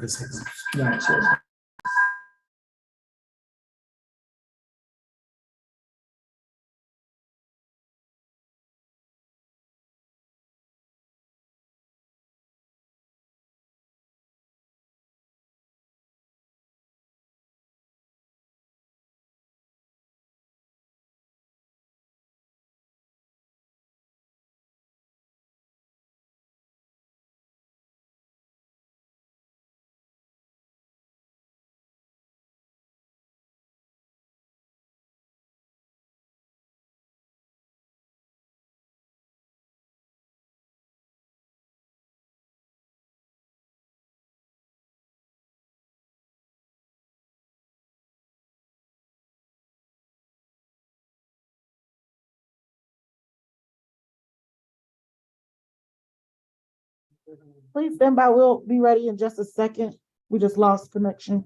the 6th. Gotcha. Please stand by. We'll be ready in just a second. We just lost connection.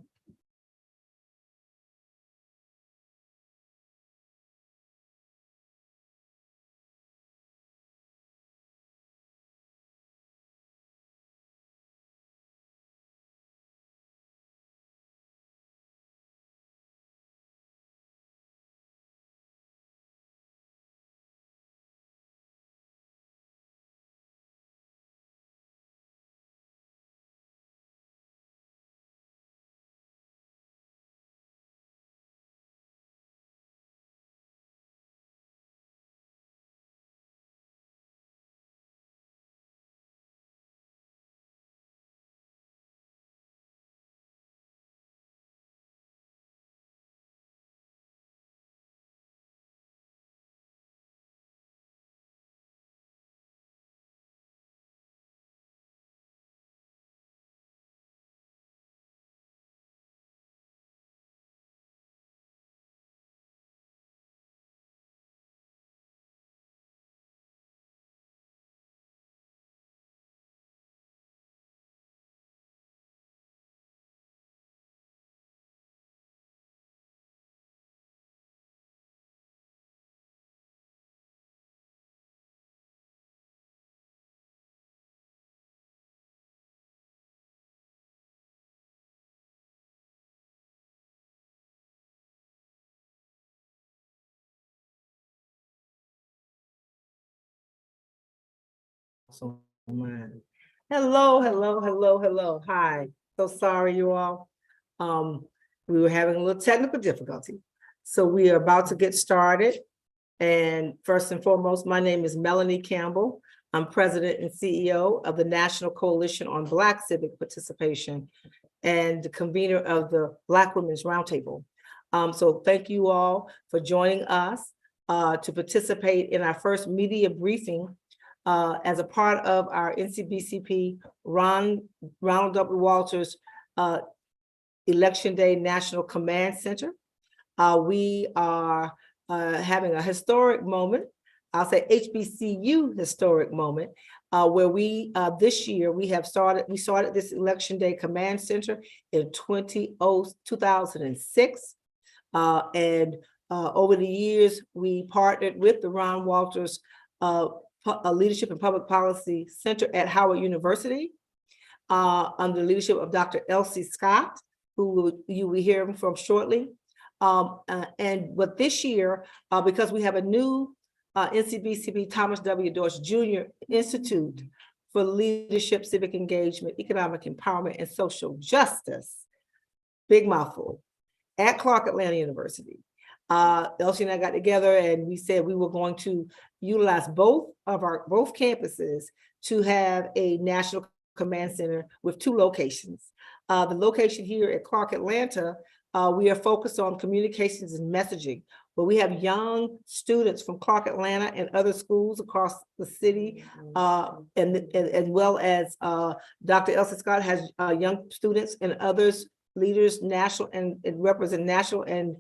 So mine. Hello. Hi. So sorry, you all. We were having a little technical difficulty. So we are about to get started. And first and foremost, my name is Melanie Campbell. I'm president and CEO of the National Coalition on Black Civic Participation and the convener of the Black Women's Roundtable. So thank you all for joining us to participate in our first media briefing as a part of our NCBCP Ronald W. Walters Election Day National Command Center. We are having a historic moment, I'll say HBCU historic moment, where we this year we started this Election Day Command Center in 2006, and over the years we partnered with the Ron Walters Leadership and Public Policy Center at Howard University under the leadership of Dr. Elsie Scott, who you will hear from shortly. But this year, because we have a new NCBCP Thomas W. Dorsch Jr. Institute for Leadership, Civic Engagement, Economic Empowerment, and Social Justice, big mouthful, at Clark Atlanta University. Elsie and I got together and we said we were going to utilize both campuses to have a national command center with two locations. The location here at Clark Atlanta, we are focused on communications and messaging, but we have young students from Clark Atlanta and other schools across the city, and as well as Dr. Elsie Scott has young students and others, leaders, national and represent national and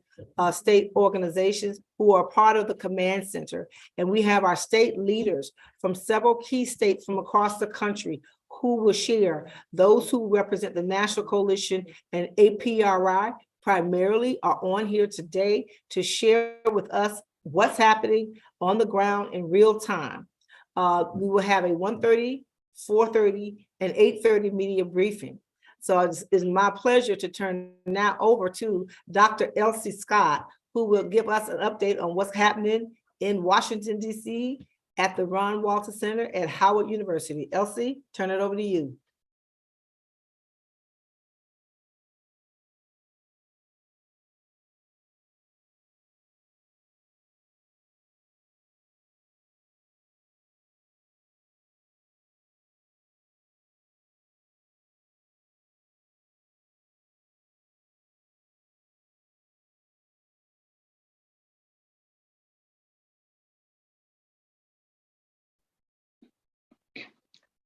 state organizations who are part of the command center. And we have our state leaders from several key states from across the country who will share. Those who represent the National Coalition and APRI primarily are on here today to share with us what's happening on the ground in real time. We will have a 1:30, 4:30, and 8:30 media briefing. So it's my pleasure to turn now over to Dr. Elsie Scott, who will give us an update on what's happening in Washington, D.C. at the Ron Walter Center at Howard University. Elsie, turn it over to you.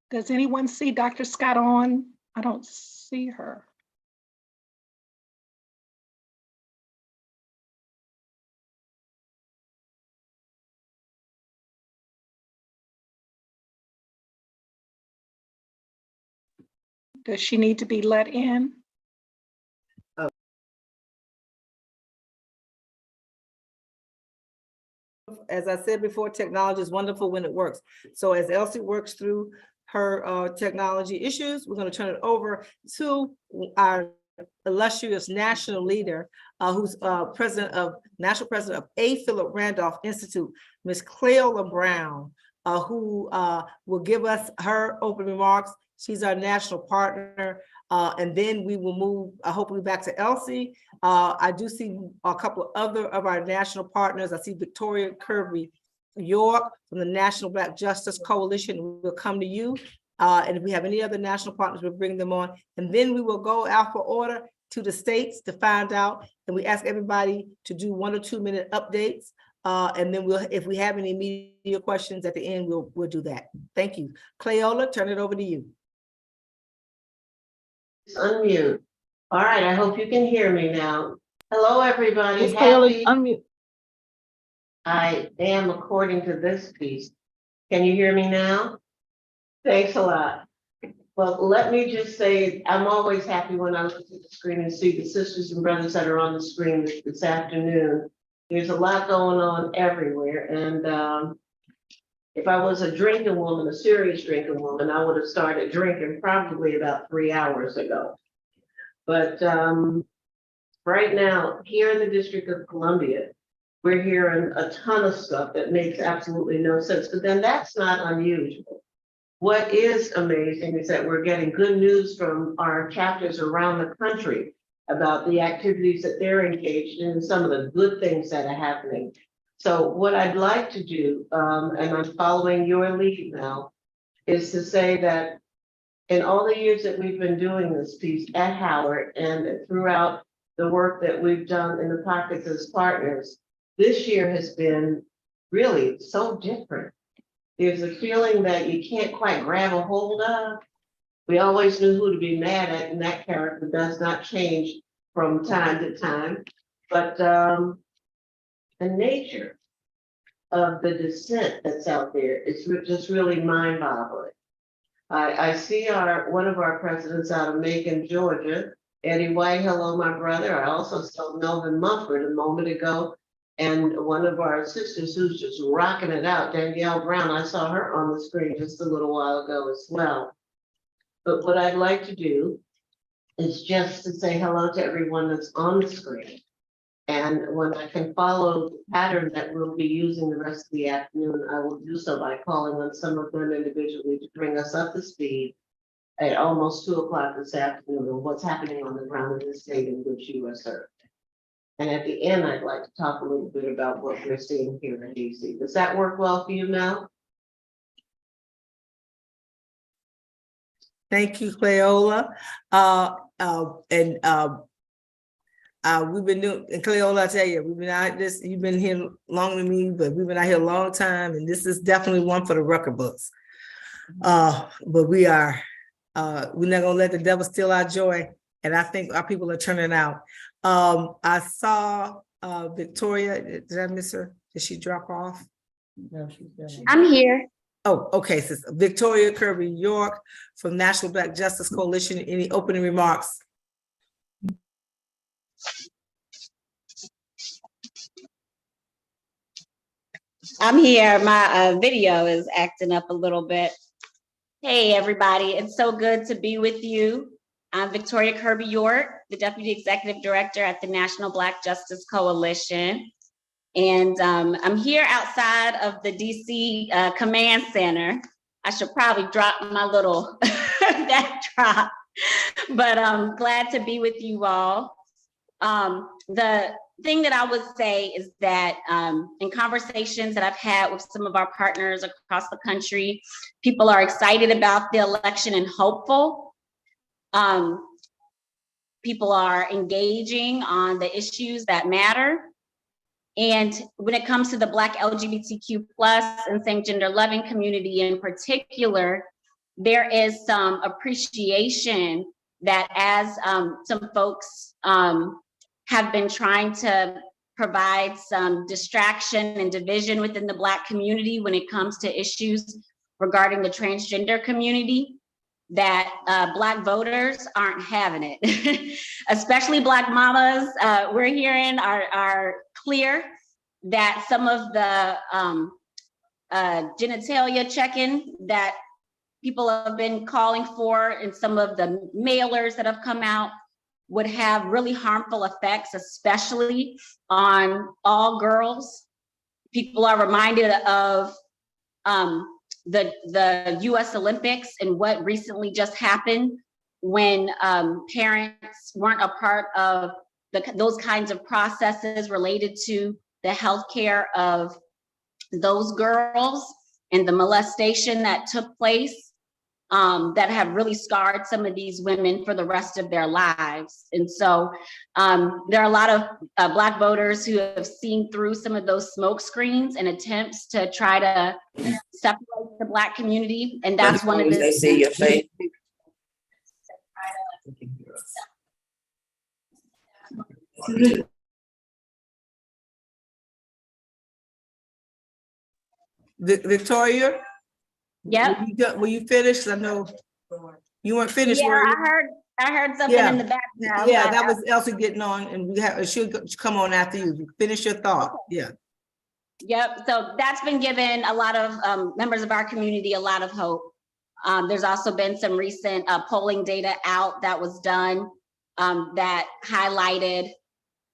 Does anyone see Dr. Scott on? I don't see her. Does she need to be let in? As I said before, technology is wonderful when it works. So as Elsie works through her technology issues, we're going to turn it over to our illustrious national leader, who's national president of A. Philip Randolph Institute, Ms. Letetia Brown, who will give us her open remarks. She's our national partner. And then we will move, hopefully, back to Elsie. I do see a couple of other of our national partners. I see Victoria Kirby York from the National Black Justice Coalition. We'll come to you. And if we have any other national partners, we'll bring them on. And then we will go alpha order to the states to find out. And we ask everybody to do 1 or 2 minute updates. And then if we have any media questions at the end, we'll do that. Thank you. Cleola, turn it over to you. Unmute. All right, I hope you can hear me now. Hello, everybody. Ms. Taylor, Happy. unmute. I am according to this piece. Can you hear me now? Thanks a lot. Well, let me just say, I'm always happy when I look at the screen and see the sisters and brothers that are on the screen this afternoon. There's a lot going on everywhere. And if I was a drinking woman, a serious drinking woman, I would have started drinking probably about 3 hours ago. But right now, here in the District of Columbia, we're hearing a ton of stuff that makes absolutely no sense, but then that's not unusual. What is amazing is that we're getting good news from our chapters around the country about the activities that they're engaged in and some of the good things that are happening. So what I'd like to do, and I'm following your lead now, is to say that in all the years that we've been doing this piece at Howard and throughout the work that we've done in the pockets as partners, this year has been really so different. There's a feeling that you can't quite grab a hold of. We always knew who to be mad at, and that character does not change from time to time. But the nature of the dissent that's out there is just really mind-boggling. I see one of our presidents out of Macon, Georgia, Eddie White. Hello, my brother. I also saw Melvin Mumford a moment ago. And one of our sisters who's just rocking it out, Danielle Brown, I saw her on the screen just a little while ago as well. But what I'd like to do is just to say hello to everyone that's on the screen. And when I can follow the pattern that we'll be using the rest of the afternoon, I will do so by calling on some of them individually to bring us up to speed at almost 2 o'clock this afternoon on what's happening on the ground in the state in which you are served. And at the end, I'd like to talk a little bit about what we're seeing here in DC. Does that work well for you, Mel? Thank you, Cleola. We've been doing, and Cleola, I tell you, we've been out this, you've been here longer than me, but we've been out here a long time, and this is definitely one for the record books. But we're not gonna let the devil steal our joy, and I think our people are turning out. I saw Victoria. Did I miss her? Did she drop off? No, she's there. I'm here. Oh, okay. So Victoria Kirby York from National Black Justice Coalition. Any opening remarks? I'm here. My video is acting up a little bit. Hey, everybody. It's so good to be with you. I'm Victoria Kirby York, the Deputy Executive Director at the National Black Justice Coalition. And I'm here outside of the DC Command Center. I should probably drop my little backdrop, but I'm glad to be with you all. The thing that I would say is that in conversations that I've had with some of our partners across the country, people are excited about the election and hopeful. People are engaging on the issues that matter. And when it comes to the Black LGBTQ+ and same gender loving community in particular, there is some appreciation that as some folks have been trying to provide some distraction and division within the Black community when it comes to issues regarding the transgender community, that Black voters aren't having it. Especially Black mamas, we're hearing are clear that some of the genitalia checking that people have been calling for and some of the mailers that have come out would have really harmful effects, especially on all girls. People are reminded of the US Olympics and what recently just happened when parents weren't a part of those kinds of processes related to the healthcare of those girls and the molestation that took place that have really scarred some of these women for the rest of their lives. And so there are a lot of Black voters who have seen through some of those smoke screens and attempts to try to separate the Black community. And that's one of the— They see your face. Victoria? Yep. Were you finished? I know you weren't finished. Yeah, were you? I heard something in the background. Yeah, that was Elsie getting on, and she'll come on after you. Finish your thought. Yeah. Yep. So that's been given a lot of members of our community a lot of hope. There's also been some recent polling data out that was done that highlighted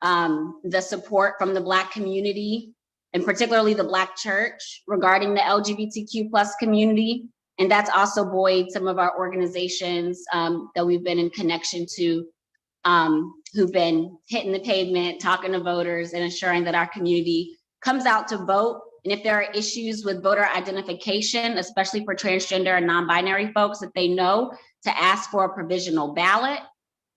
the support from the Black community, and particularly the Black church, regarding the LGBTQ+ community. And that's also buoyed some of our organizations that we've been in connection to, who've been hitting the pavement, talking to voters, and ensuring that our community comes out to vote. And if there are issues with voter identification, especially for transgender and non-binary folks, that they know to ask for a provisional ballot,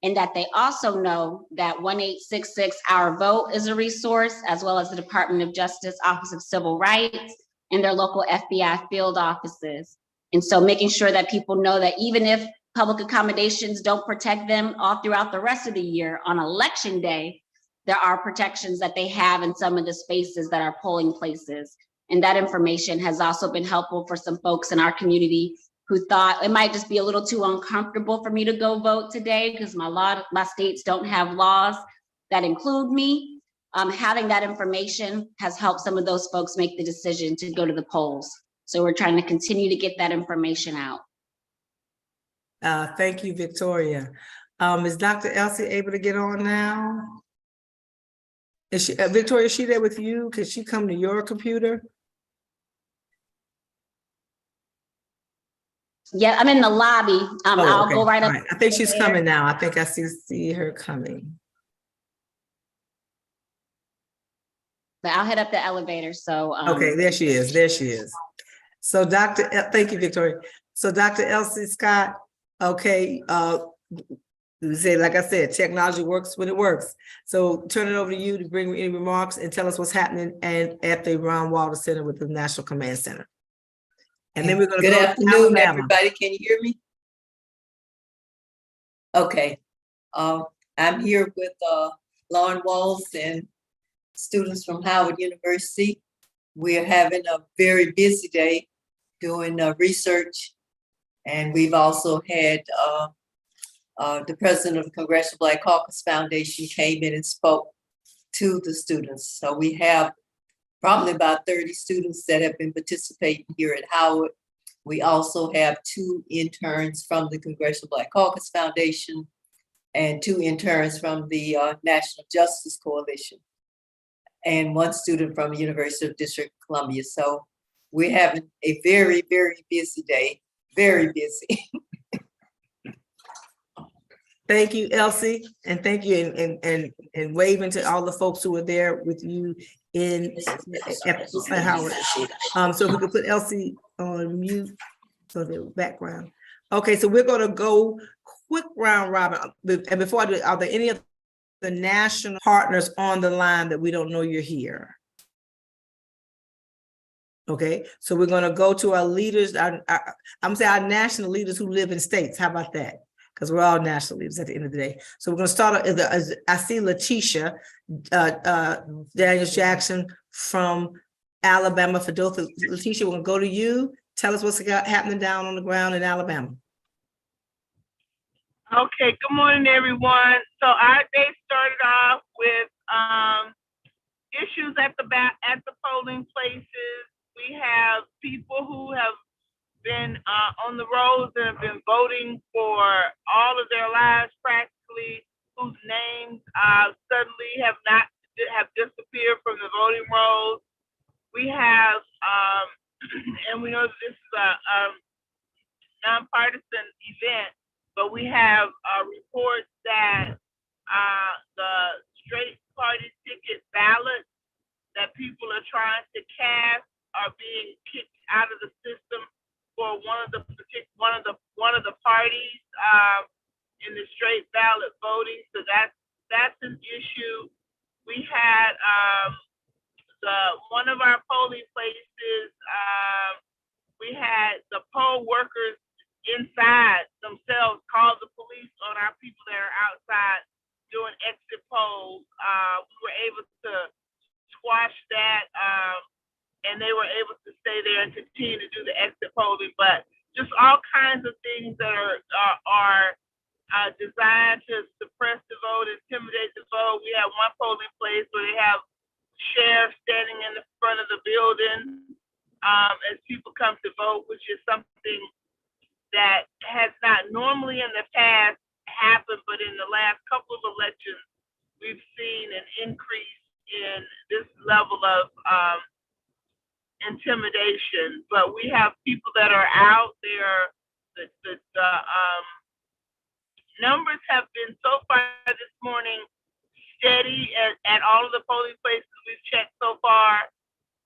and that they also know that 1-866 Our Vote is a resource, as well as the Department of Justice Office of Civil Rights and their local FBI field offices. And so making sure that people know that even if public accommodations don't protect them all throughout the rest of the year, on election day, there are protections that they have in some of the spaces that are polling places. And that information has also been helpful for some folks in our community who thought it might just be a little too uncomfortable for me to go vote today because my states don't have laws that include me. Having that information has helped some of those folks make the decision to go to the polls. So we're trying to continue to get that information out. Thank you, Victoria. Is Dr. Elsie able to get on now? Is she, Victoria, is she there with you? Can she come to your computer? Yeah, I'm in the lobby. I'll Okay. go right up. Right. I think she's coming now. I think I see her coming. But I'll head up the elevator. So Okay, there she is. There she is. So thank you, Victoria. So Dr. Elsie Scott, okay, you say, like I said, technology works when it works. So turn it over to you to bring any remarks and tell us what's happening at the Ron Walter Center with the National Command Center. And then we're going to Good go afternoon, to everybody. Can you hear me? Okay. I'm here with Lauren Walls and students from Howard University. We're having a very busy day doing research, and we've also had the president of the Congressional Black Caucus Foundation came in and spoke to the students. So we have probably about 30 students that have been participating here at Howard. We also have 2 interns from the Congressional Black Caucus Foundation and 2 interns from the National Justice Coalition, and 1 student from the University of District of Columbia. So we're having a very, very busy day, very busy. Thank you, Elsie, and thank you, and waving to all the folks who were there with you at Howard. So if we could put Elsie on mute for the background. Okay, so we're gonna go quick round robin. And before I do it, are there any of the national partners on the line that we don't know you're here? Okay, so we're gonna go to our leaders, I'm gonna say our national leaders who live in states. How about that? Because we're all national leaders at the end of the day. So we're gonna start, as I see Letetia Jackson from Alabama for Dothan. Letetia, we're gonna go to you. Tell us what's happening down on the ground in Alabama. Okay, good morning, everyone. So our day started off with issues at the polling places. We have people who have been on the rolls and have been voting for all of their lives practically, whose names suddenly have disappeared from the voting rolls. We have, and we know that this is a nonpartisan event, but we have reports that the straight party ticket ballots that people are trying to cast are being kicked out of the system for one of the parties in the straight ballot voting. So that's an issue. We had one of our polling places. We had the poll workers inside themselves call the police on our people that are outside doing exit polls. We were able to squash that, and they were able to stay there and continue to do the exit polling. But just all kinds of things that are designed to suppress the vote, intimidate the vote. We have one polling place where they have sheriffs standing in the front of the building as people come to vote, which is something that has not normally in the past happened, but in the last couple of elections, we've seen an increase in this level of intimidation. But we have people that are out there. The numbers have been so far this morning steady at all of the polling places we've checked so far.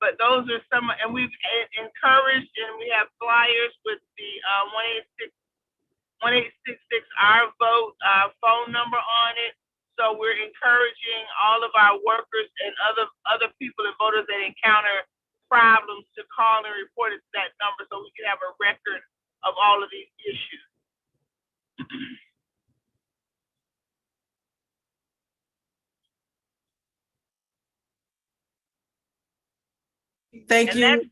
But those are some, and we've encouraged, and we have flyers with the 1866 Our Vote phone number on it. So we're encouraging all of our workers and other people and voters that encounter problems to call and report it to that number so we can have a record of all of these issues. Thank And you.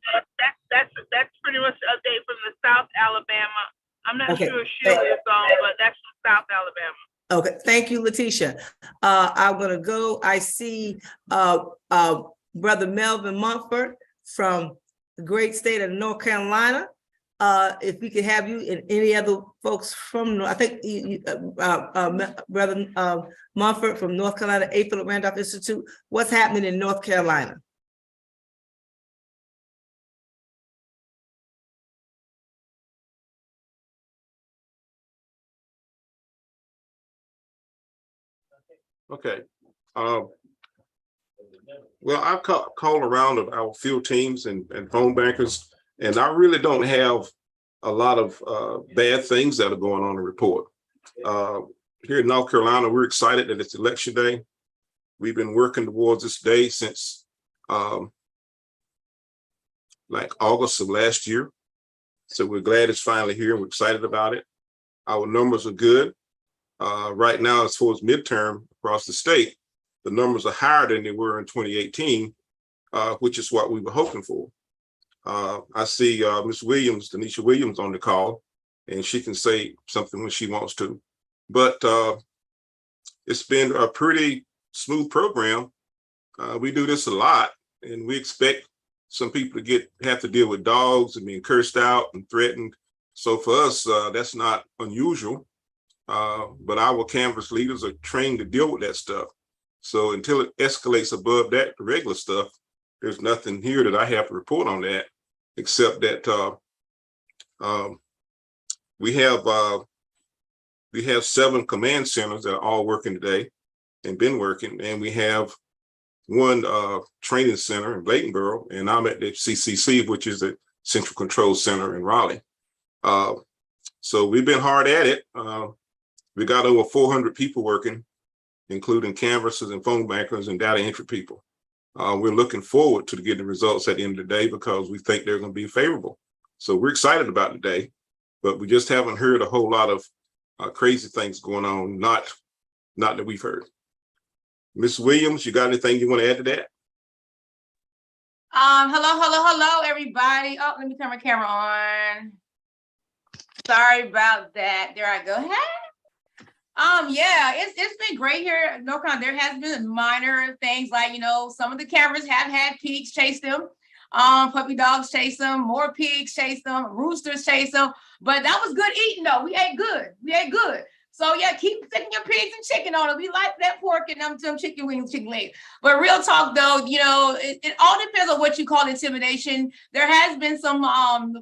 that's pretty much the update from the South Alabama. I'm not Okay. sure if Sheila is on, but that's from South Alabama. Okay, thank you, Letetia. I'm gonna go, I see Brother Melvin Mumford from the great state of North Carolina. If we could have you and any other folks from, I think Brother Mumford from North Carolina, A. Philip Randolph Institute. What's happening in North Carolina? Okay. Well, I've called around of our field teams and phone bankers, and I really don't have a lot of bad things that are going on to report. Here in North Carolina, we're excited that it's election day. We've been working towards this day since like August of last year. So we're glad it's finally here and we're excited about it. Our numbers are good. Right now, as far as midterm across the state, the numbers are higher than they were in 2018, which is what we were hoping for. I see Ms. Williams, Tanisha Williams on the call, and she can say something when she wants to. But it's been a pretty smooth program. We do this a lot, and we expect some people have to deal with dogs and being cursed out and threatened. So for us, that's not unusual. But our canvas leaders are trained to deal with that stuff. So until it escalates above that regular stuff, there's nothing here that I have to report on that, except that we have 7 command centers that are all working today and been working, and we have one training center in Blaytonboro, and I'm at the CCC, which is the Central Control Center in Raleigh. So we've been hard at it. We got over 400 people working, including canvassers and phone bankers and data entry people. We're looking forward to getting the results at the end of the day because we think they're going to be favorable. So we're excited about the day, but we just haven't heard a whole lot of crazy things going on, not that we've heard. Ms. Williams, you got anything you want to add to that? Hello, everybody. Oh, let me turn my camera on. Sorry about that. There I go. Hey. Yeah, it's been great here. No comment. There has been minor things like, some of the cameras have had pigs chase them. Puppy dogs chase them, more pigs chase them, roosters chase them. But that was good eating though. We ate good. So yeah, keep taking your pigs and chicken on it. We like that pork and them chicken wings, chicken legs. But real talk though, it all depends on what you call intimidation. There has been some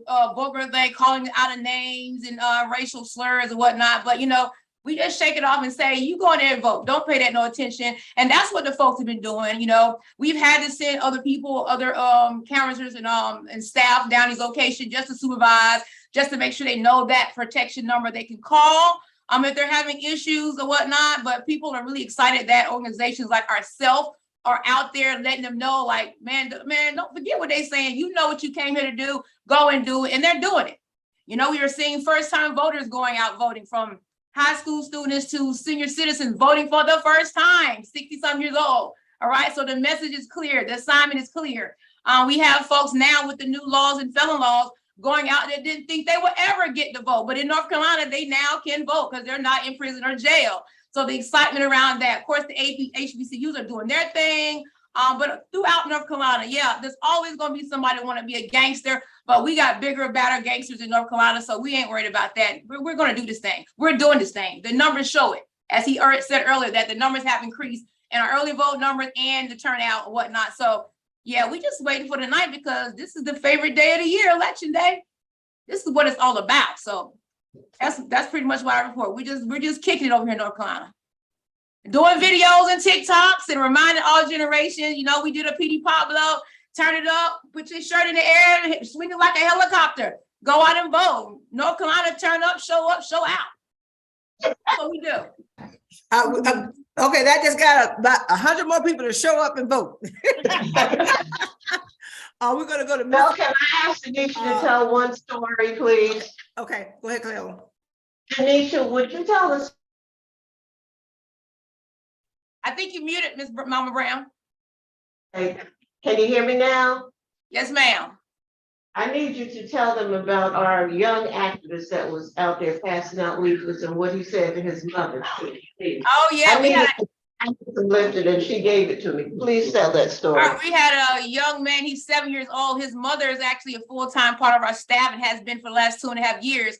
vulgar thing, calling out of names and racial slurs and whatnot. But we just shake it off and say, you go in there and vote. Don't pay that no attention. And that's what the folks have been doing. We've had to send other people, other canvassers and staff down these locations just to supervise, just to make sure they know that protection number they can call if they're having issues or whatnot. But people are really excited that organizations like ourselves are out there letting them know, like, man, don't forget what they're saying. You know what you came here to do, go and do it. And they're doing it. We are seeing first-time voters going out voting, from high school students to senior citizens voting for the first time, 60-some years old. All right, so the message is clear. The assignment is clear. We have folks now with the new laws and felon laws going out that didn't think they would ever get to vote. But in North Carolina, they now can vote because they're not in prison or jail. So the excitement around that. Of course, the HBCUs are doing their thing. But throughout North Carolina, yeah, there's always going to be somebody want to be a gangster, but we got bigger, badder gangsters in North Carolina, so we ain't worried about that. We're going to do this thing. We're doing this thing. The numbers show it. As he said earlier, that the numbers have increased in our early vote numbers and the turnout and whatnot. So yeah, we just waiting for the night because this is the favorite day of the year, Election Day. This is what it's all about. So that's pretty much what I report. We're just kicking it over here in North Carolina. Doing videos and TikToks and reminding all generations, we did a PD Pablo, turn it up, put your shirt in the air, and swing it like a helicopter. Go out and vote. North Carolina, turn up, show out. That's what we do. Okay, that just got about 100 more people to show up and vote. We're going to go to Well, can I ask Denisha to tell one story, please? Okay, go ahead, Cleo. Denisha, would you tell us? I think you muted, Miss Mama Brown. Can you hear me now? Yes, ma'am. I need you to tell them about our young activist that was out there passing out leaflets and what he said to his mother. Oh yeah, we had lifted and she gave it to me. Please tell that story. we had a young man. He's 7 years old. His mother is actually a full-time part of our staff and has been for the last 2.5 years.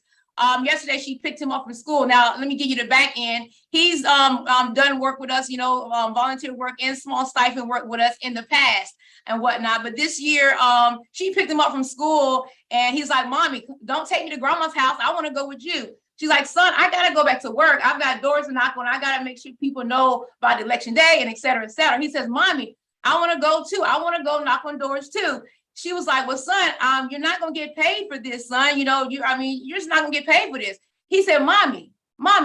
Yesterday she picked him up from school. Now let me give you the back end. He's done work with us, volunteer work and small stipend work with us in the past and whatnot. But this year, she picked him up from school and he's like, "Mommy, don't take me to grandma's house. I want to go with you." She's like, "Son, I gotta go back to work. I've got doors to knock on. I gotta make sure people know about Election Day and et cetera, et cetera." He says, "Mommy, I want to go too. I want to go knock on doors too." She was like, "Well, son, you're not gonna get paid for this, son. You're just not gonna get paid for this." He said, Mommy,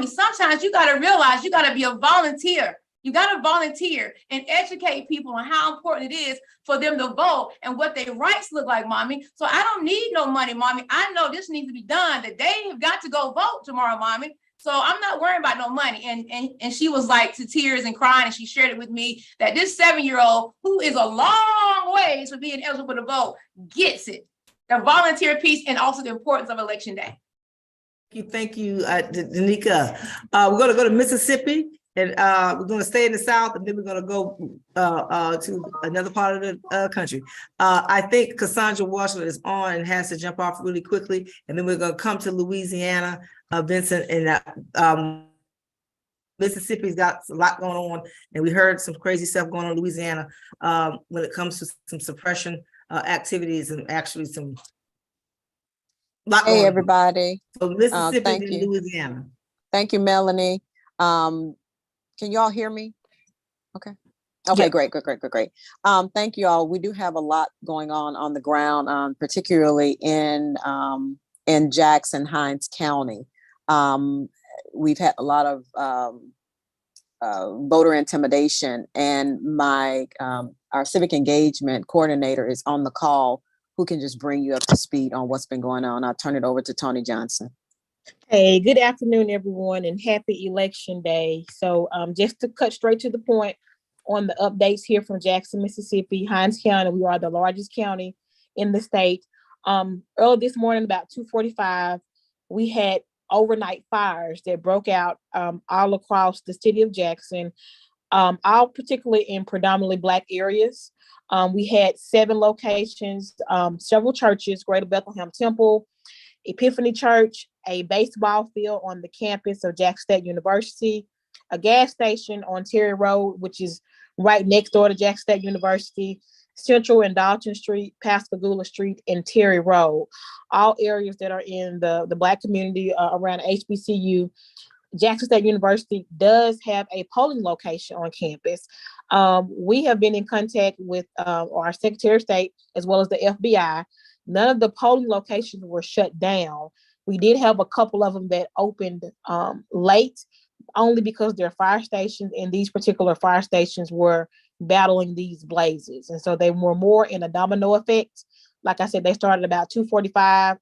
sometimes you gotta realize you gotta be a volunteer. You gotta volunteer and educate people on how important it is for them to vote and what their rights look like, Mommy. So I don't need no money, Mommy. I know this needs to be done. That they have got to go vote tomorrow, Mommy. So I'm not worrying about no money. And she was like to tears and crying, and she shared it with me that this 7-year-old, who is a long ways from being eligible to vote, gets it. The volunteer piece and also the importance of Election Day. Thank you, Danica. We're going to go to Mississippi. And we're gonna stay in the South, and then we're gonna go to another part of the country. I think Cassandra Washler is on and has to jump off really quickly, and then we're gonna come to Louisiana, Vincent, and Mississippi's got a lot going on, and we heard some crazy stuff going on in Louisiana when it comes to some suppression activities and actually some lot going Hey, on. everybody. So Mississippi thank and you. Louisiana. Thank you, Melanie. Can you all hear me? Okay. Okay, Yeah. great. Thank you all. We do have a lot going on the ground, particularly in Jackson, Hinds County. We've had a lot of voter intimidation, and our civic engagement coordinator is on the call, who can just bring you up to speed on what's been going on. I'll turn it over to Toni Johnson. Hey, good afternoon, everyone, and happy election day. So just to cut straight to the point on the updates here from Jackson, Mississippi, Hinds County, we are the largest county in the state. Early this morning, about 2:45, we had overnight fires that broke out all across the city of Jackson, all particularly in predominantly Black areas. We had 7 locations, several churches, Greater Bethlehem Temple, Epiphany Church, a baseball field on the campus of Jackson State University, a gas station on Terry Road, which is right next door to Jackson State University, Central and Dalton Street, Pascagoula Street, and Terry Road, all areas that are in the Black community around HBCU. Jackson State University does have a polling location on campus. We have been in contact with our Secretary of State as well as the FBI. None of the polling locations were shut down. We did have a couple of them that opened late, only because they're fire stations, and these particular fire stations were battling these blazes. And so they were more in a domino effect. Like I said, they started about 2:45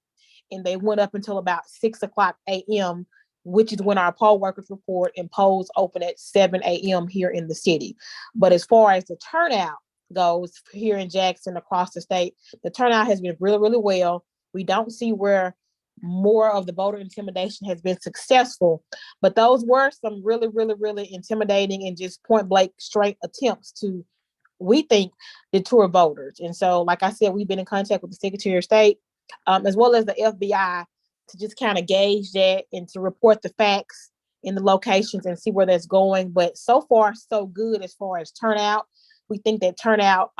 and they went up until about 6:00 a.m., which is when our poll workers report, and polls open at 7 a.m. here in the city. But as far as the turnout goes here in Jackson, across the state, the turnout has been really, really well. We don't see where more of the voter intimidation has been successful, but those were some really, really, really intimidating and just point blank straight attempts to, we think, deter voters. And so, like I said, we've been in contact with the Secretary of State as well as the FBI to just kind of gauge that and to report the facts in the locations and see where that's going. But so far, so good as far as turnout. We think that turnout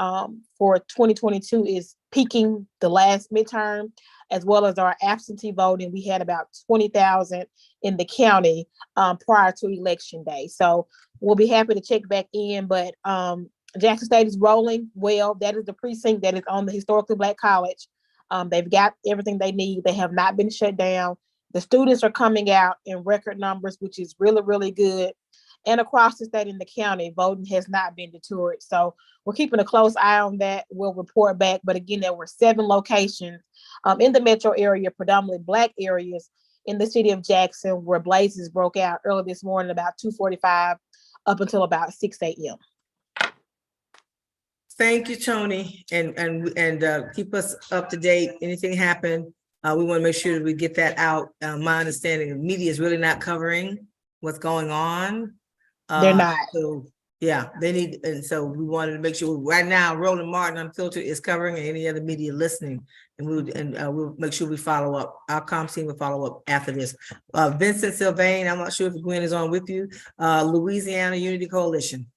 for 2022 is peaking the last midterm, as well as our absentee voting. We had about 20,000 in the county prior to election day. So we'll be happy to check back in, but Jackson State is rolling well. That is the precinct that is on the historically Black college. They've got everything they need. They have not been shut down. The students are coming out in record numbers, which is really, really good. And across the state and the county, voting has not been deterred. So we're keeping a close eye on that. We'll report back. But again, there were 7 locations in the metro area, predominantly Black areas in the city of Jackson, where blazes broke out early this morning about 2:45 up until about 6 a.m. Thank you, Toni, and keep us up to date. Anything happen, we want to make sure that we get that out. My understanding, the media is really not covering what's going on. They're not. So yeah, they need, and so we wanted to make sure right now, Roland Martin Unfiltered is covering, and any other media listening, and we'll make sure we follow up. Our comms team will follow up after this. Vincent Sylvain, I'm not sure if Gwen is on with you. Louisiana Unity Coalition.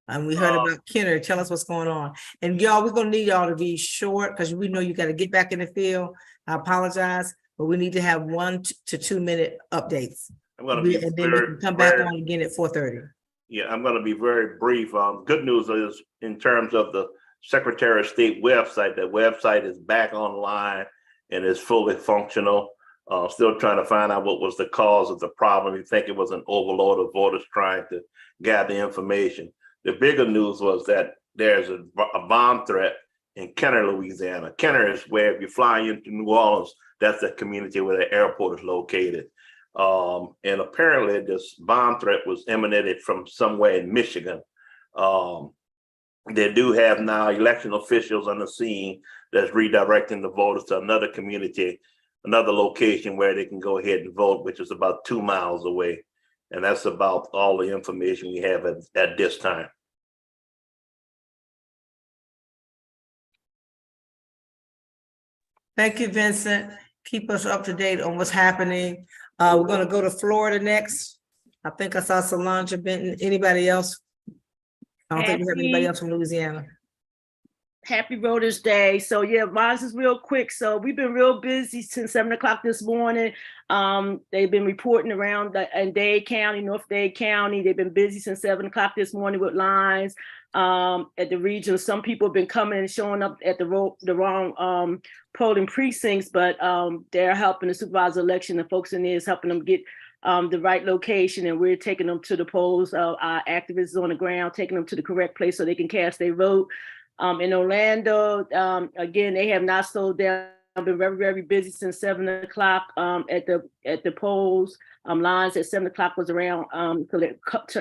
And we heard about Kenner. Tell us what's going on. And y'all, we're gonna need y'all to be short because we know you got to get back in the field. I apologize, but we need to have 1 to 2 minute updates. I'm gonna be And then we can come back on again at 4:30. Yeah, I'm gonna be very brief. Good news is in terms of the Secretary of State website, that website is back online and is fully functional. Still trying to find out what was the cause of the problem. We think it was an overload of voters trying to gather information. The bigger news was that there's a bomb threat in Kenner, Louisiana. Kenner is where if you fly into New Orleans, that's the community where the airport is located. And apparently this bomb threat was emanated from somewhere in Michigan. They do have now election officials on the scene that's redirecting the voters to another community, another location where they can go ahead and vote, which is about 2 miles away. And that's about all the information we have at this time. Thank you, Vincent. Keep us up to date on what's happening. We're gonna go to Florida next. I think I saw Solange Benton. Anybody else? I don't think we have anybody else from Louisiana. Happy Voters Day. So yeah, mine is real quick. So we've been real busy since 7 o'clock this morning. They've been reporting around in Dade County, North Dade County. They've been busy since 7 o'clock this morning with lines at the region. Some people have been coming and showing up at the wrong polling precincts, but they're helping the supervisor election. The folks in there is helping them get the right location, and we're taking them to the polls. Our activists on the ground, taking them to the correct place so they can cast their vote. In Orlando, again, they have not slowed down. I've been very, very busy since 7 o'clock at the polls. Lines at 7 o'clock was around, so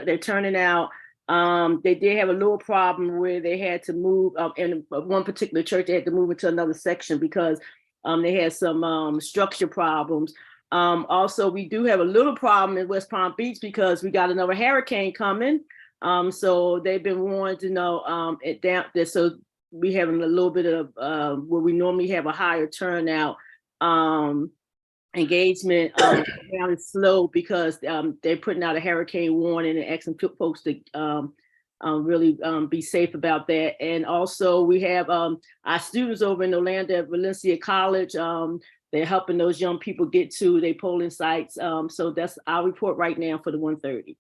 they're turning out. They did have a little problem where they had to move in one particular church. They had to move into another section because they had some structure problems. Also, we do have a little problem in West Palm Beach because we got another hurricane coming. So they've been wanting to know it down there. So we having a little bit of where we normally have a higher turnout. Engagement down is slow because they're putting out a hurricane warning and asking folks to really be safe about that. And also we have our students over in Orlando at Valencia College. They're helping those young people get to their polling sites. So that's our report right now for the 1:30.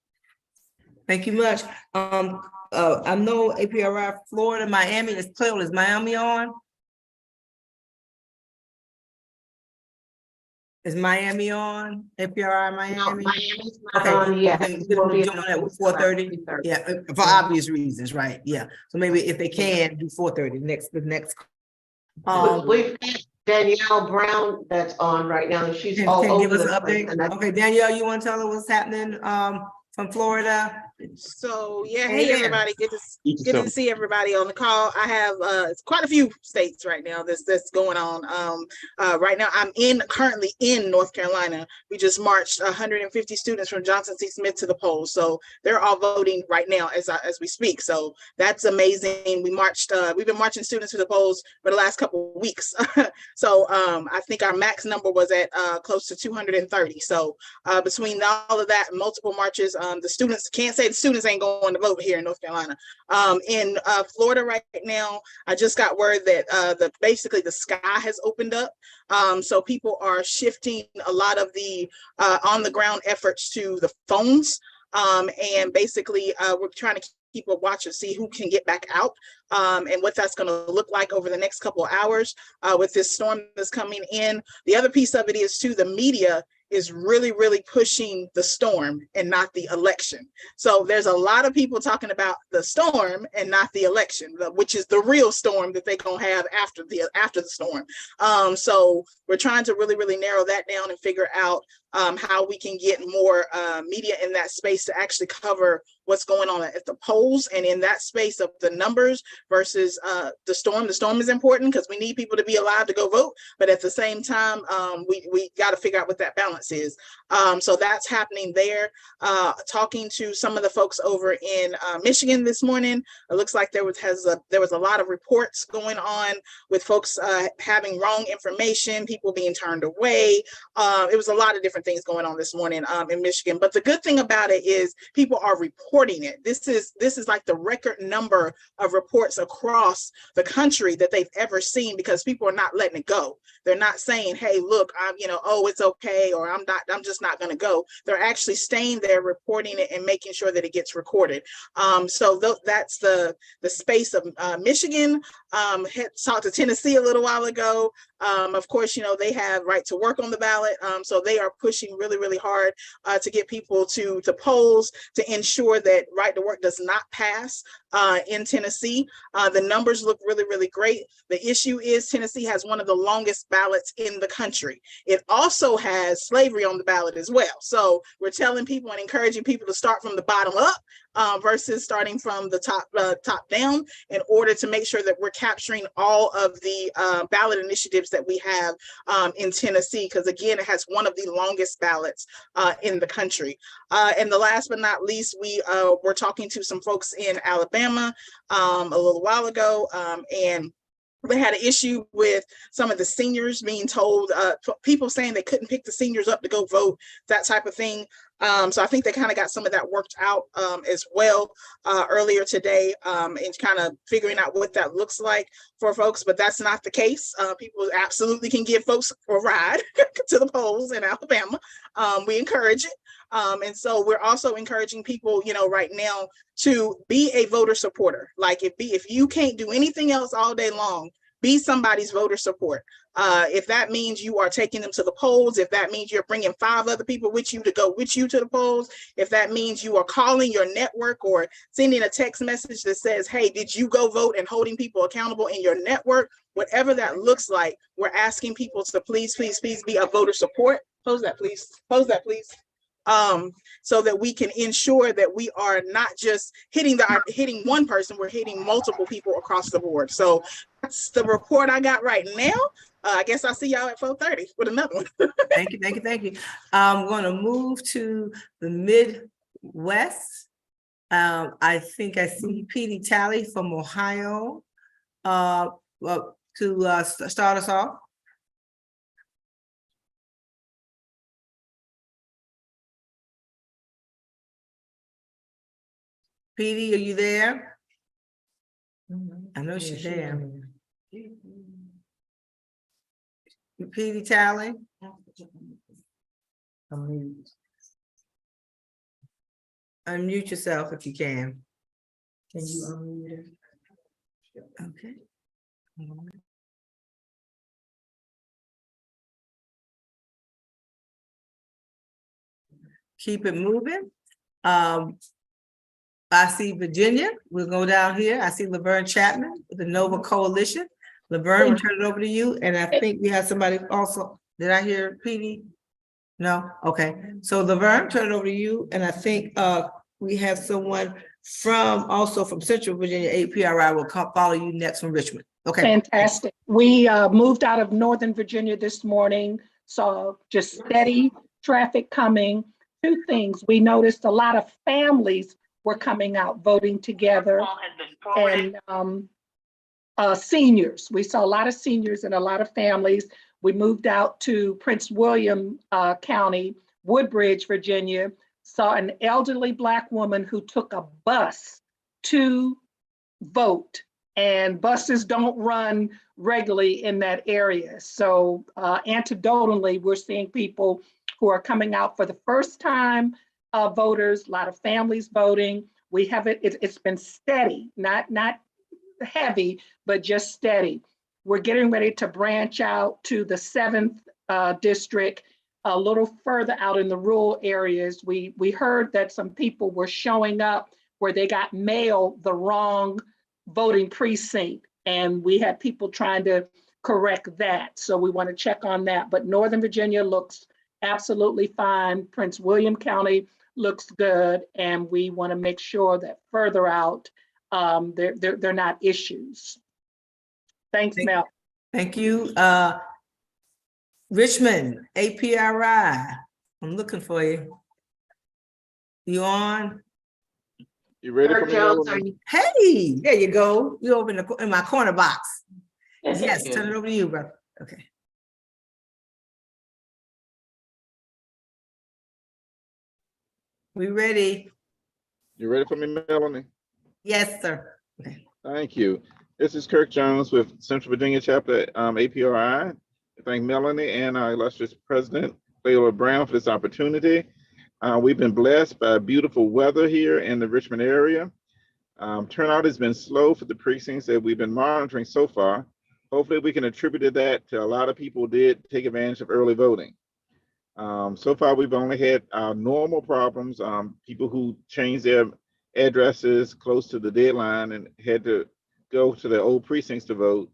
Thank you much. I know APRI Florida, Miami is clear. Is Miami on? Is Miami on? APRI Miami? No, Miami's not Okay. on yet. Okay, we're gonna be doing it at 4:30. Yeah, for obvious reasons, right? Yeah. So maybe if they can do 4:30, the next. We've got Danielle Brown that's on right now, and she's Can all give over us the an place. update? Okay, Danielle, you want to tell us what's happening from Florida? So yeah, Hey hey there. everybody, good to see everybody on the call. I have it's quite a few states right now that's going on. Right now I'm currently in North Carolina. We just marched 150 students from Johnson C. Smith to the polls, so they're all voting right now as we speak. So that's amazing. We've been marching students to the polls for the last couple of weeks. So I think our max number was at close to 230. So between all of that, multiple marches, the students can't say the students ain't going to vote here in North Carolina. In Florida right now, I just got word that basically the sky has opened up. So people are shifting a lot of the on the ground efforts to the phones. And basically we're trying to keep a watch and see who can get back out and what that's going to look like over the next couple of hours with this storm that's coming in. The other piece of it is too, the media is really, really pushing the storm and not the election. So there's a lot of people talking about the storm and not the election, which is the real storm that they're gonna have after the storm. So we're trying to really, really narrow that down and figure out how we can get more media in that space to actually cover what's going on at the polls and in that space of the numbers versus the storm. The storm is important because we need people to be alive to go vote, but at the same time, we got to figure out what that balance is. So that's happening there. Talking to some of the folks over in Michigan this morning, it looks like there was a lot of reports going on with folks having wrong information, people being turned away. It was a lot of different things going on this morning in Michigan. But the good thing about it is people are reporting it. This is like the record number of reports across the country that they've ever seen because people are not letting it go. They're not saying, hey, look, oh, it's okay, or I'm just not going to go. They're actually staying there, reporting it and making sure that it gets recorded. So that's the space of Michigan. Had talked to Tennessee a little while ago. Of course, they have right to work on the ballot. So they are pushing really, really hard to get people to polls to ensure that right to work does not pass in Tennessee. The numbers look really, really great. The issue is Tennessee has one of the longest ballots in the country. It also has slavery on the ballot as well. So we're telling people and encouraging people to start from the bottom up versus starting from the top down, in order to make sure that we're capturing all of the ballot initiatives that we have in Tennessee, because again, it has one of the longest ballots in the country. And the last but not least, we were talking to some folks in Alabama a little while ago, and they had an issue with some of the seniors being told, people saying they couldn't pick the seniors up to go vote, that type of thing. So I think they kind of got some of that worked out as well earlier today, and kind of figuring out what that looks like for folks, but that's not the case. People absolutely can give folks a ride to the polls in Alabama. We encourage it. And so we're also encouraging people, right now, to be a voter supporter. Like if you can't do anything else all day long, be somebody's voter support. If that means you are taking them to the polls, if that means you're bringing 5 other people with you to go with you to the polls, if that means you are calling your network or sending a text message that says, hey, did you go vote, and holding people accountable in your network, whatever that looks like, we're asking people to please, please, please be a voter support. Close that, please. Close that, please. So that we can ensure that we are not just hitting one person, we're hitting multiple people across the board. So that's the report I got right now. I guess I'll see y'all at 4:30 with another one. Thank you, thank you, thank you. I'm going to move to the Midwest. I think I see Petey Talley from Ohio to start us off. Petey, are you there? I know she's there. Petey Talley? Unmute yourself if you can. Can you unmute her? Okay. Keep it moving. I see Virginia. We'll go down here. I see Laverne Chapman with the Nova Coalition. Laverne, we'll turn it over to you. And I think we have somebody also. Did I hear Petey? No? Okay. So Laverne, turn it over to you. And I think we have someone also from Central Virginia, APRI will follow you next from Richmond. Okay. Fantastic. We moved out of Northern Virginia this morning, so just steady traffic coming. 2 things. We noticed a lot of families were coming out voting together, and seniors. We saw a lot of seniors and a lot of families. We moved out to Prince William County, Woodbridge, Virginia, saw an elderly Black woman who took a bus to vote, and buses don't run regularly in that area. So anecdotally, we're seeing people who are coming out for the first time, voters, a lot of families voting. We have it's been steady, not heavy, but just steady. We're getting ready to branch out to the 7th district, a little further out in the rural areas. We heard that some people were showing up where they got mailed the wrong voting precinct, and we had people trying to correct that. So we want to check on that. But Northern Virginia looks absolutely fine. Prince William County looks good, and we want to make sure that further out they're not issues. Thanks, Mel. Thank you. Richmond, APRI. I'm looking for you. You on? You ready for me? Jones, Hey, there you go. You over in my corner box. Yes, turn it over to you, brother. Okay. We ready? You ready for me, Melanie? Yes, sir. Okay. Thank you. This is Kirk Jones with Central Virginia Chapter APRI. I thank Melanie and our illustrious president, LaWana Brown, for this opportunity. We've been blessed by beautiful weather here in the Richmond area. Turnout has been slow for the precincts that we've been monitoring so far. Hopefully we can attribute that to a lot of people did take advantage of early voting. So far, we've only had normal problems, people who changed their addresses close to the deadline and had to go to their old precincts to vote,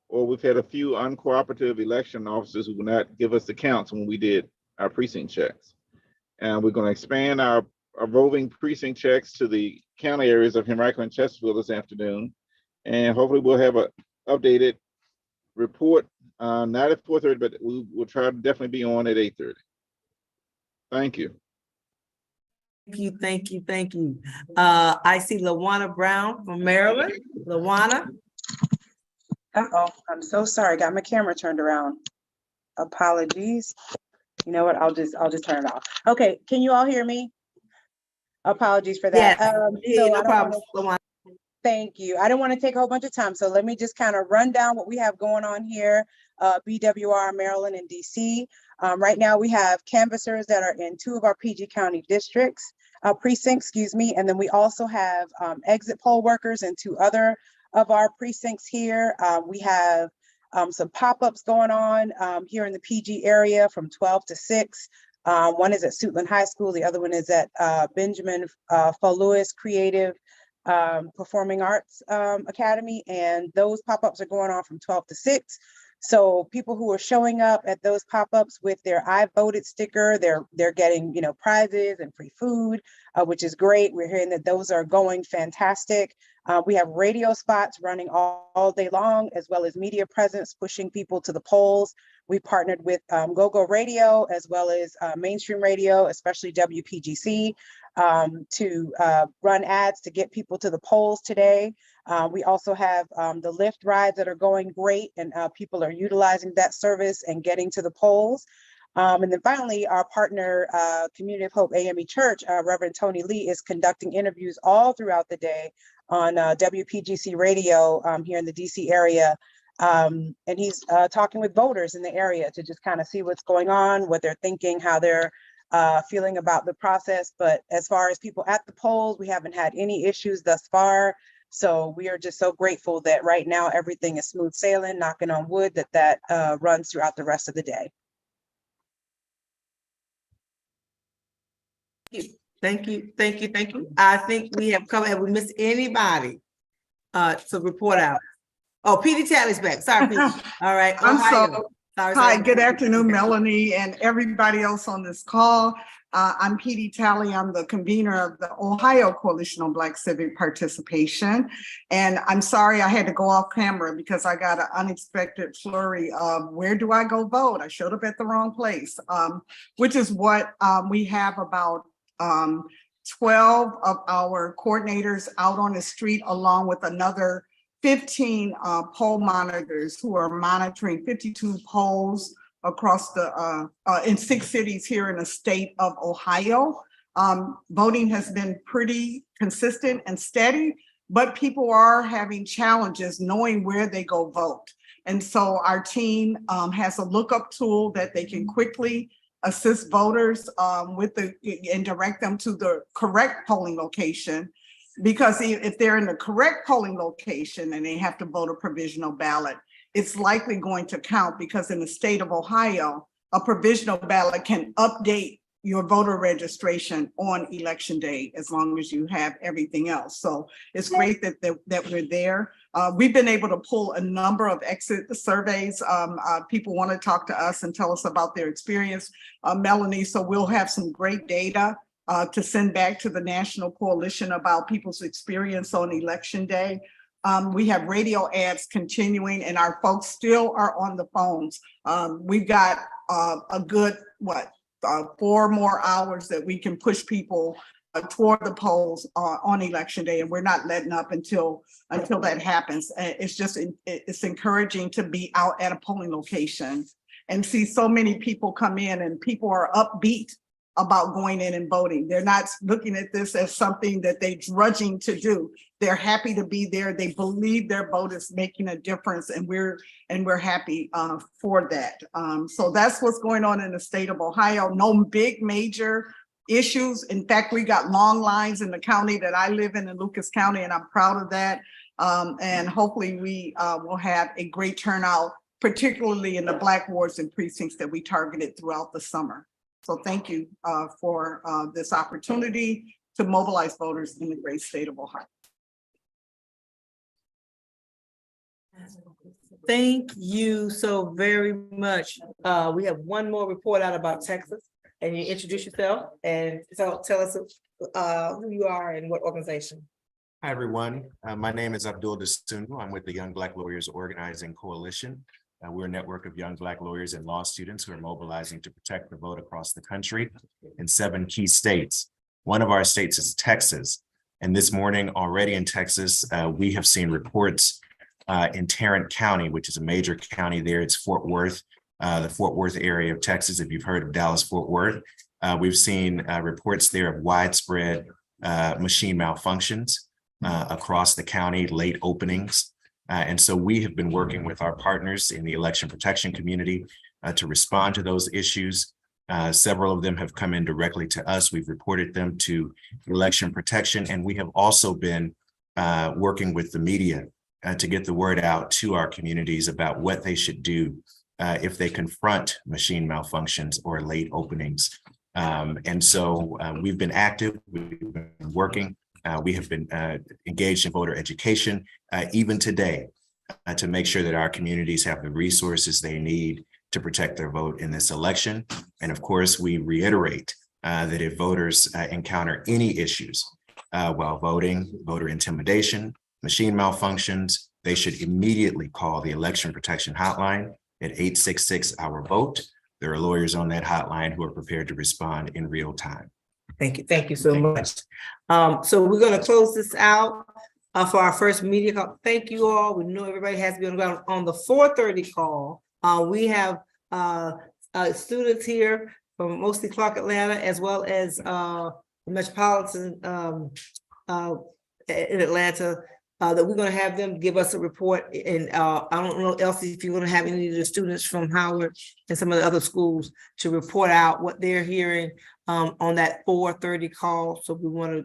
or we've had a few uncooperative election officers who would not give us the counts when we did our precinct checks. And we're going to expand our roving precinct checks to the county areas of Henrico and Chesterfield this afternoon. And hopefully we'll have an updated report, not at 4:30, but we will try to definitely be on at 8:30. Thank you. Thank you. I see LaWana Brown from Maryland. LaWana. Uh-oh, I'm so sorry. Got my camera turned around. Apologies. You know what? I'll just turn it off. Okay, can you all hear me? Apologies for that. Yeah, no problem. Thank you. I don't want to take a whole bunch of time, so let me just kind of run down what we have going on here. BWR, Maryland, and DC. Right now, we have canvassers that are in 2 of our PG County districts, precincts, and then we also have exit poll workers in 2 other of our precincts here. We have some pop-ups going on here in the PG area from 12 to 6. One is at Suitland High School. The other one is at Benjamin Lewis Creative Performing Arts Academy. And those pop-ups are going on from 12 to 6. So people who are showing up at those pop-ups with their I voted sticker, they're getting, prizes and free food, which is great. We're hearing that those are going fantastic. We have radio spots running all day long, as well as media presence, pushing people to the polls. We partnered with GoGo Radio, as well as mainstream radio, especially WPGC, to run ads to get people to the polls today. We also have the Lyft rides that are going great, and people are utilizing that service and getting to the polls. And then finally, our partner, Community of Hope AME Church, Reverend Toni Lee, is conducting interviews all throughout the day on WPGC radio here in the DC area. And he's talking with voters in the area to just kind of see what's going on, what they're thinking, how they're feeling about the process. But as far as people at the polls, we haven't had any issues thus far. So we are just so grateful that right now everything is smooth sailing, knocking on wood, that runs throughout the rest of the day. Thank you. I think we have covered. Have we missed anybody to report out? Oh, PD Tally's back. Sorry, PD. All right. Hi, good afternoon, Melanie, and everybody else on this call. I'm PD Talley. I'm the convener of the Ohio Coalition on Black Civic Participation. And I'm sorry I had to go off camera because I got an unexpected flurry of where do I go vote? I showed up at the wrong place, which is what we have about 12 of our coordinators out on the street, along with another 15 poll monitors who are monitoring 52 polls across the in 6 cities here in the state of Ohio. Voting has been pretty consistent and steady, but people are having challenges knowing where they go vote. And so our team has a lookup tool that they can quickly assist voters and direct them to the correct polling location. Because if they're in the correct polling location and they have to vote a provisional ballot, it's likely going to count, because in the state of Ohio, a provisional ballot can update your voter registration on election day as long as you have everything else. So it's great that we're there. We've been able to pull a number of exit surveys. People want to talk to us and tell us about their experience, Melanie. So we'll have some great data to send back to the National Coalition about people's experience on election day. We have radio ads continuing, and our folks still are on the phones. We've got a good, 4 more hours that we can push people toward the polls on election day, and we're not letting up until that happens. It's encouraging to be out at a polling location and see so many people come in, and people are upbeat about going in and voting. They're not looking at this as something that they're drudging to do. They're happy to be there. They believe their vote is making a difference, and we're happy for that. So that's what's going on in the state of Ohio. No big major issues. In fact, we got long lines in the county that I live in Lucas County, and I'm proud of that. And hopefully we will have a great turnout, particularly in the Black wards and precincts that we targeted throughout the summer. So thank you for this opportunity to mobilize voters in the great state of Ohio. Thank you so very much. We have one more report out about Texas, and you introduce yourself and tell us who you are and what organization. Hi, everyone. My name is Abdul Dasundu. I'm with the Young Black Lawyers Organizing Coalition. We're a network of young Black lawyers and law students who are mobilizing to protect the vote across the country in 7 key states. One of our states is Texas. And this morning already in Texas, we have seen reports in Tarrant County, which is a major county there. It's Fort Worth, the Fort Worth area of Texas. If you've heard of Dallas-Fort Worth, we've seen reports there of widespread machine malfunctions across the county, late openings. And so we have been working with our partners in the election protection community to respond to those issues. Several of them have come in directly to us. We've reported them to election protection, and we have also been working with the media to get the word out to our communities about what they should do if they confront machine malfunctions or late openings. And so we've been active, we've been working. We have been engaged in voter education, even today, to make sure that our communities have the resources they need to protect their vote in this election. And of course, we reiterate that if voters encounter any issues while voting, voter intimidation, machine malfunctions, they should immediately call the Election Protection Hotline at 866-OUR-VOTE. There are lawyers on that hotline who are prepared to respond in real time. Thank you so much. So we're going to close this out for our first media call. Thank you all. We know everybody has to be on the ground. On the 4:30 call, we have students here from mostly Clark, Atlanta, as well as the metropolitan in Atlanta, that we're going to have them give us a report. And I don't know, Elsie, if you're going to have any of the students from Howard and some of the other schools to report out what they're hearing on that 4:30 call. So we want to,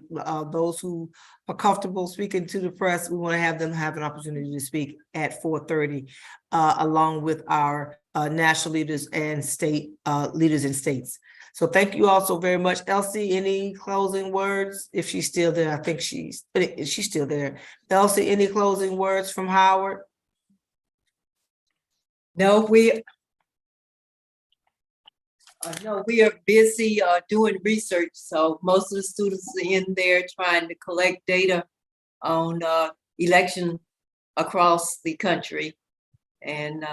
those who are comfortable speaking to the press, we want to have them have an opportunity to speak at 4:30, along with our national leaders and state leaders in states. So thank you all so very much. Elsie, any closing words? If she's still there, I think she's still there. Elsie, any closing words from Howard? No, we are busy doing research. So most of the students are in there trying to collect data on election across the country. And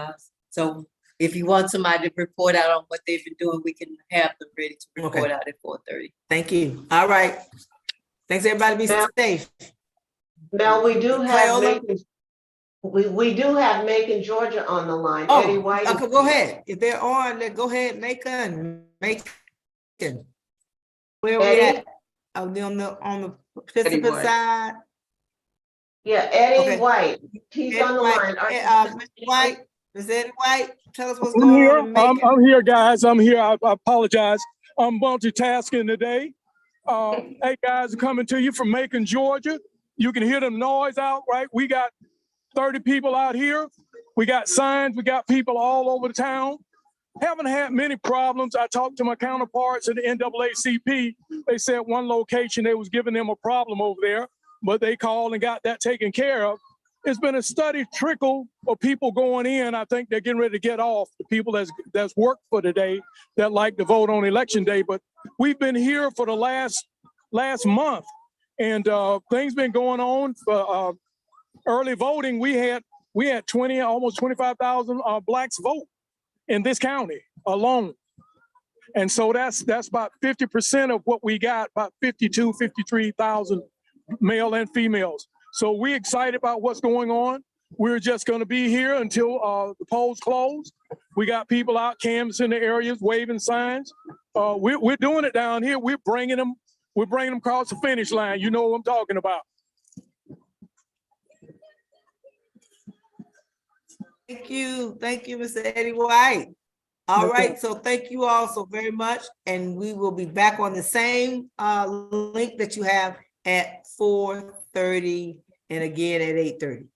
so if you want somebody to report out on what they've been doing, we can have them ready to report out at 4:30. Thank you. All right. Thanks, everybody. Be safe. Mel, we do have Macon, Georgia on the line. Eddie White. Okay, go ahead. If they're on, then go ahead, Macon. Where we at? On the participant side? Yeah, Eddie White. He's Eddie on the White. line. Mr. White, is Eddie White? Tell us what's going on in Macon. I'm here, guys. I'm here. I apologize. I'm multitasking today. Hey, guys, coming to you from Macon, Georgia. You can hear the noise out, right? We got 30 people out here. We got signs. We got people all over the town. Haven't had many problems. I talked to my counterparts at the NCBCP. They said one location, they was giving them a problem over there, but they called and got that taken care of. It's been a steady trickle of people going in. I think they're getting ready to get off, the people that's worked for today that like to vote on election day. But we've been here for the last month, and things been going on for early voting. We had 20, almost 25,000 blacks vote in this county alone. And so that's about 50% of what we got, about 53,000 male and females. So we're excited about what's going on. We're just going to be here until the polls close. We got people out canvassing the areas, waving signs. We're doing it down here. We're bringing them across the finish line. You know what I'm talking about. Thank you, Mr. Eddie White. All right, so thank you all so very much, and we will be back on the same link that you have at 4:30 and again at 8:30.